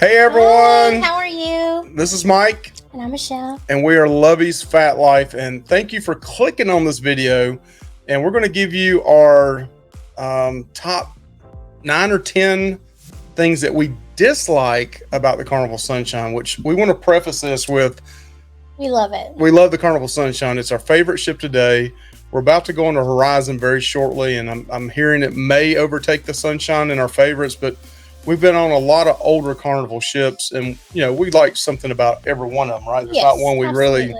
Hey everyone! Hi, how are you? This is Mike. And I'm Michelle. And we are Lovey's Fat Life. And thank you for clicking on this video. And we're going to give you our top 9 or 10 things that we dislike about the Carnival Sunshine, which we want to preface this with. We love it. We love the Carnival Sunshine. It's our favorite ship today. We're about to go on the horizon very shortly. And I'm hearing it may overtake the Sunshine in our favorites, but we've been on a lot of older Carnival ships, and we like something about every one of them, right? There's not one we really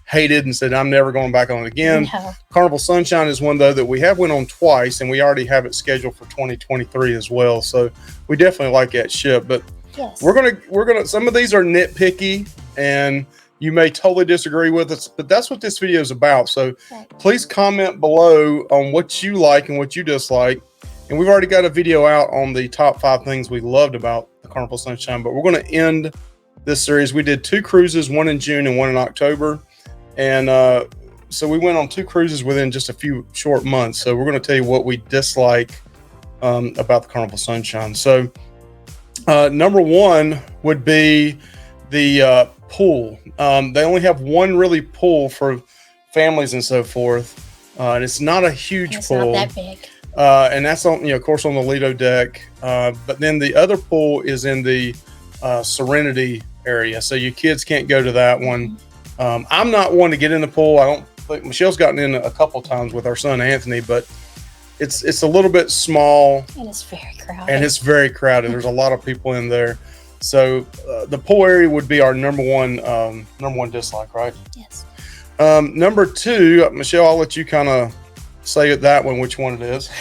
hated and said, I'm never going back on it again. No. Carnival Sunshine is one, though, that we have went on twice, and we already have it scheduled for 2023 as well. So we definitely like that ship. But yes, we're gonna some of these are nitpicky, and you may totally disagree with us, but that's what this video is about. So please comment below on what you like and what you dislike. And we've already got a video out on the top 5 things we loved about the Carnival Sunshine, but we're going to end this series. We did 2 cruises, one in June and one in October. And so we went on 2 cruises within just a few short months. So we're going to tell you what we dislike about the Carnival Sunshine. So number 1 would be the pool. They only have one really pool for families and so forth. And it's not a huge pool. It's not that big. And that's on, of course, on the Lido deck. But then the other pool is in the Serenity area, so your kids can't go to that one. I'm not one to get in the pool. I don't think Michelle's gotten in a couple times with our son Anthony, but it's a little bit small and it's very crowded. There's a lot of people in there, so the pool area would be our number one dislike, right? Yes. Number 2, Michelle, I'll let you kind of say that one, which one it is.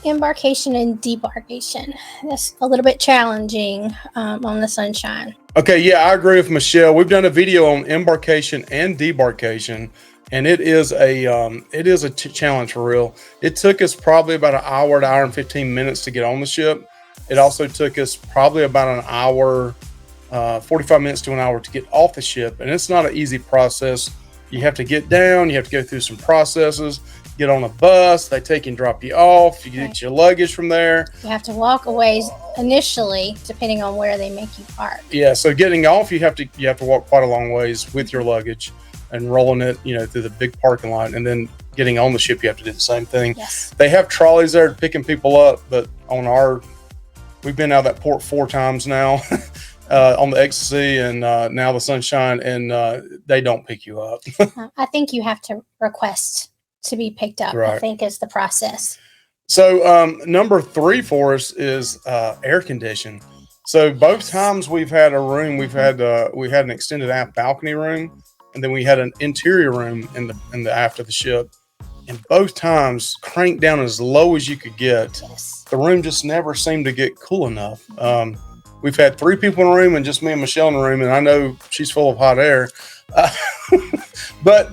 Embarkation and debarkation. That's a little bit challenging on the Sunshine. Okay, yeah, I agree with Michelle. We've done a video on embarkation and debarkation, and it is a challenge for real. It took us probably about an hour to hour and 15 minutes to get on the ship. It also took us probably about an hour, 45 minutes to an hour to get off the ship, and it's not an easy process. You have to get down, you have to go through some processes, get on a bus, they take and drop you off, you get your luggage from there. You have to walk a ways initially, depending on where they make you park. Yeah, so getting off, you have to walk quite a long ways with your luggage and rolling it, through the big parking lot. And then getting on the ship, you have to do the same thing. Yes. They have trolleys there picking people up, but we've been out of that port 4 times now. On the Ecstasy and now the Sunshine, and they don't pick you up. I think you have to request to be picked up. Right. I think is the process. So number 3 for us is air condition. So both times we've had a room, we had an extended aft balcony room, and then we had an interior room in the aft of the ship. And both times cranked down as low as you could get. Yes. The room just never seemed to get cool enough. We've had 3 people in the room and just me and Michelle in the room, and I know she's full of hot air, but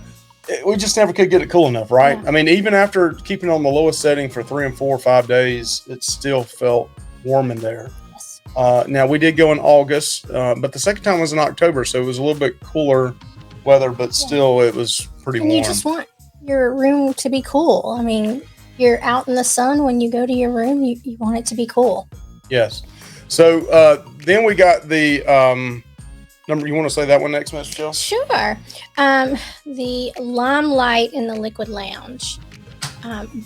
we just never could get it cool enough, right? Yeah. I mean, even after keeping it on the lowest setting for 3 and 4 or 5 days, it still felt warm in there. Yes. Now, we did go in August, but the second time was in October, so it was a little bit cooler weather, but still it was pretty warm. You just want your room to be cool. I mean, you're out in the sun when you go to your room, you want it to be cool. Yes. So then we got the number. You want to say that one next, Michelle? Sure. The Limelight and the Liquid Lounge.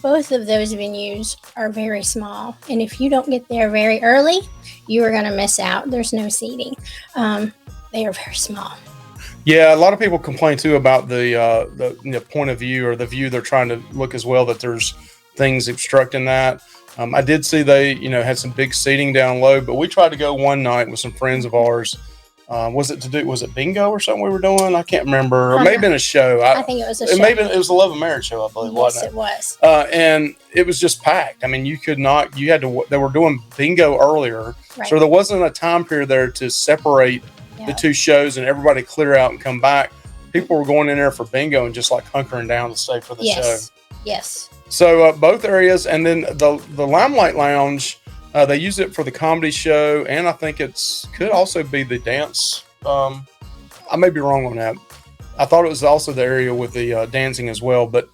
Both of those venues are very small, and if you don't get there very early, you are going to miss out. There's no seating. They are very small. Yeah, a lot of people complain too about the point of view, or the view they're trying to look as well, that there's things obstructing that. I did see they, had some big seating down low, but we tried to go one night with some friends of ours. Was it bingo or something we were doing? I can't remember. Or maybe in a show. I think it was a show. It was a Love and Marriage show, I believe, wasn't it? Yes, it was. And it was just packed. I mean, they were doing bingo earlier. Right. So there wasn't a time period there to separate the 2 shows and everybody clear out and come back. People were going in there for bingo and just like hunkering down to stay for the show. Yes. So both areas, and then the Limelight Lounge, they use it for the comedy show, and I think could also be the dance. I may be wrong on that. I thought it was also the area with the dancing as well, but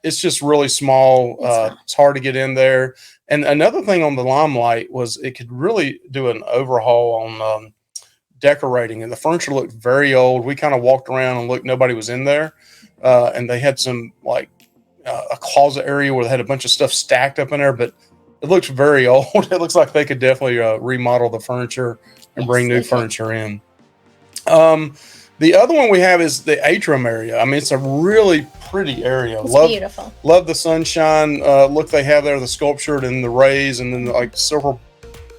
it's just really small. It's small. It's hard to get in there. And another thing on the Limelight was it could really do an overhaul on decorating, and the furniture looked very old. We kind of walked around and looked, nobody was in there. And they had some like a closet area where they had a bunch of stuff stacked up in there, but it looks very old. It looks like they could definitely remodel the furniture and bring new furniture in. The other one we have is the atrium area. I mean, it's a really pretty area. It's beautiful. Love the sunshine look they have there, the sculptured and the rays, and then like silver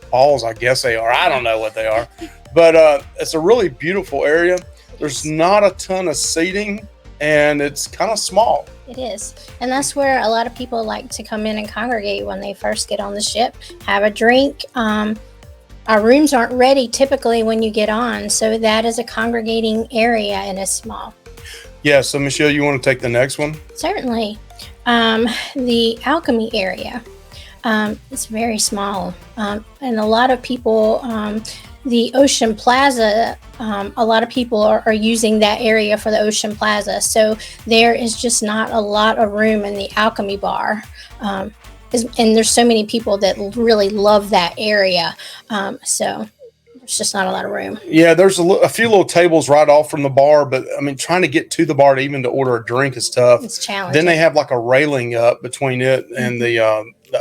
balls, I guess they are. I don't know what they are. But it's a really beautiful area. There's not a ton of seating, and it's kind of small. It is. And that's where a lot of people like to come in and congregate when they first get on the ship, have a drink. Our rooms aren't ready typically when you get on, so that is a congregating area and it's small. Yeah, so Michelle, you want to take the next one? Certainly. The Alchemy area. It's very small. And a lot of people, the Ocean Plaza, a lot of people are using that area for the Ocean Plaza. So there is just not a lot of room in the Alchemy bar. And there's so many people that really love that area. So there's just not a lot of room. Yeah, there's a few little tables right off from the bar, but I mean, trying to get to the bar to even to order a drink is tough. It's challenging. Then they have like a railing up between it and the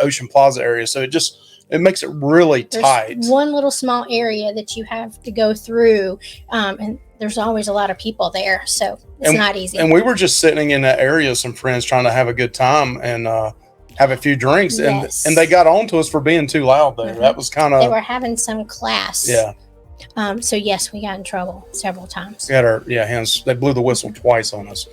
Ocean Plaza area. So it makes it really tight. One little small area that you have to go through, and there's always a lot of people there, so it's not easy. And we were just sitting in that area with some friends trying to have a good time and have a few drinks, yes. and they got on to us for being too loud there. That was kind of... They were having some class. Yeah. So yes, we got in trouble several times. We had our hands. They blew the whistle twice on us.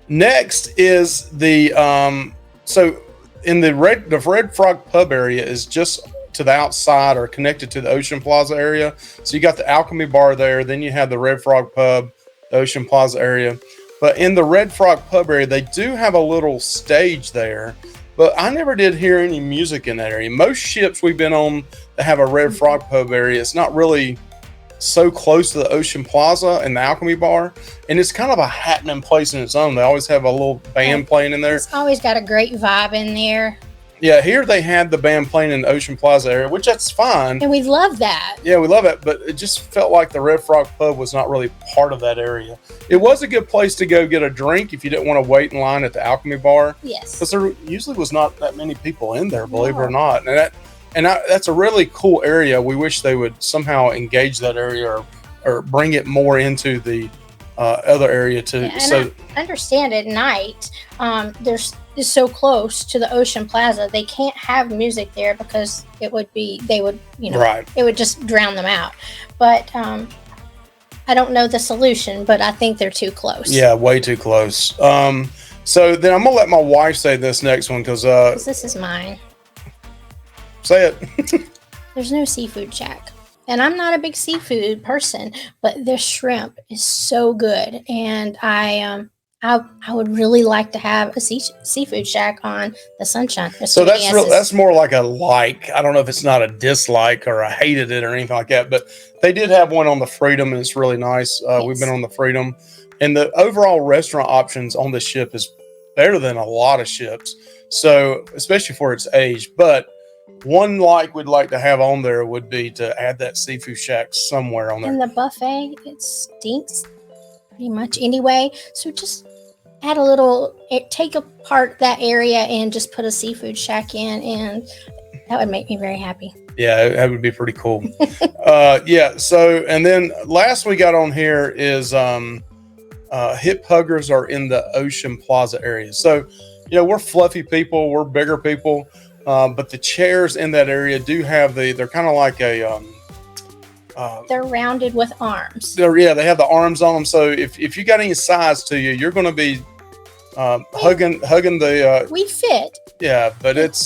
Next is the so in the Red Frog Pub area is just to the outside or connected to the Ocean Plaza area. So you got the Alchemy bar there. Then you have the Red Frog Pub, the Ocean Plaza area. But in the Red Frog Pub area, they do have a little stage there. But I never did hear any music in that area. Most ships we've been on that have a Red Frog Pub area, it's not really so close to the Ocean Plaza and the Alchemy bar. And it's kind of a happening place in its own. They always have a little band playing in there. It's always got a great vibe in there. Yeah, here they had the band playing in the Ocean Plaza area, which that's fine. And we love that. Yeah, we love it. But it just felt like the Red Frog Pub was not really part of that area. It was a good place to go get a drink if you didn't want to wait in line at the Alchemy bar. Yes. Because there usually was not that many people in there, believe it or not. And that's a really cool area. We wish they would somehow engage that area or bring it more into the other area too. Yeah, and I understand at night, is so close to the Ocean Plaza, they can't have music there because it would just drown them out. But I don't know the solution, but I think they're too close. Yeah, way too close. So then I'm gonna let my wife say this next one because this is mine. Say it. There's no seafood shack. And I'm not a big seafood person, but their shrimp is so good. And I would really like to have a seafood shack on the Sunshine. So that's more like a like. I don't know if it's not a dislike or I hated it or anything like that, but they did have one on the Freedom and it's really nice. Yes. We've been on the Freedom, and the overall restaurant options on this ship is better than a lot of ships. So especially for its age, but one like we'd like to have on there would be to add that seafood shack somewhere on there. And the buffet, it stinks pretty much anyway. So just add a little, take apart that area and just put a seafood shack in, and that would make me very happy. Yeah, that would be pretty cool. Yeah. So, and then last we got on here is hip huggers are in the Ocean Plaza area. So, we're fluffy people, we're bigger people. But the chairs in that area do have they're kind of like a... they're rounded with arms. They have the arms on them. So if you got any size to you, you're going to be hugging the... We fit. Yeah, but it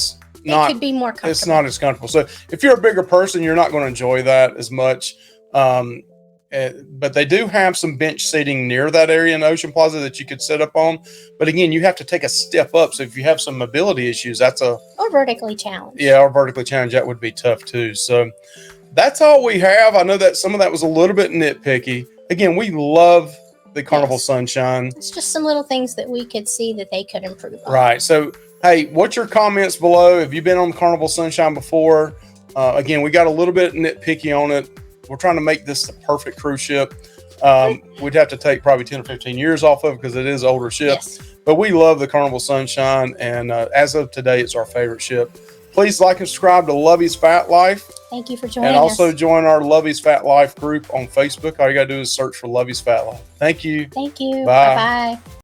could be more comfortable. It's not as comfortable. So if you're a bigger person, you're not going to enjoy that as much. But they do have some bench seating near that area in Ocean Plaza that you could sit up on. But again, you have to take a step up. So if you have some mobility issues, or vertically challenged. Yeah, or vertically challenged, that would be tough too. So that's all we have. I know that some of that was a little bit nitpicky. Again, we love the Carnival Yes. Sunshine. It's just some little things that we could see that they could improve on. Right. So, hey, what's your comments below? Have you been on Carnival Sunshine before? Again, we got a little bit nitpicky on it. We're trying to make this the perfect cruise ship. We'd have to take probably 10 or 15 years off of it because it is an older ship. Yes. But we love the Carnival Sunshine, and as of today, it's our favorite ship. Please like and subscribe to Lovey's Fat Life. Thank you for joining And also us. join our Lovey's Fat Life group on Facebook. All you got to do is search for Lovey's Fat Life. Thank you. Thank you. Bye. Bye-bye.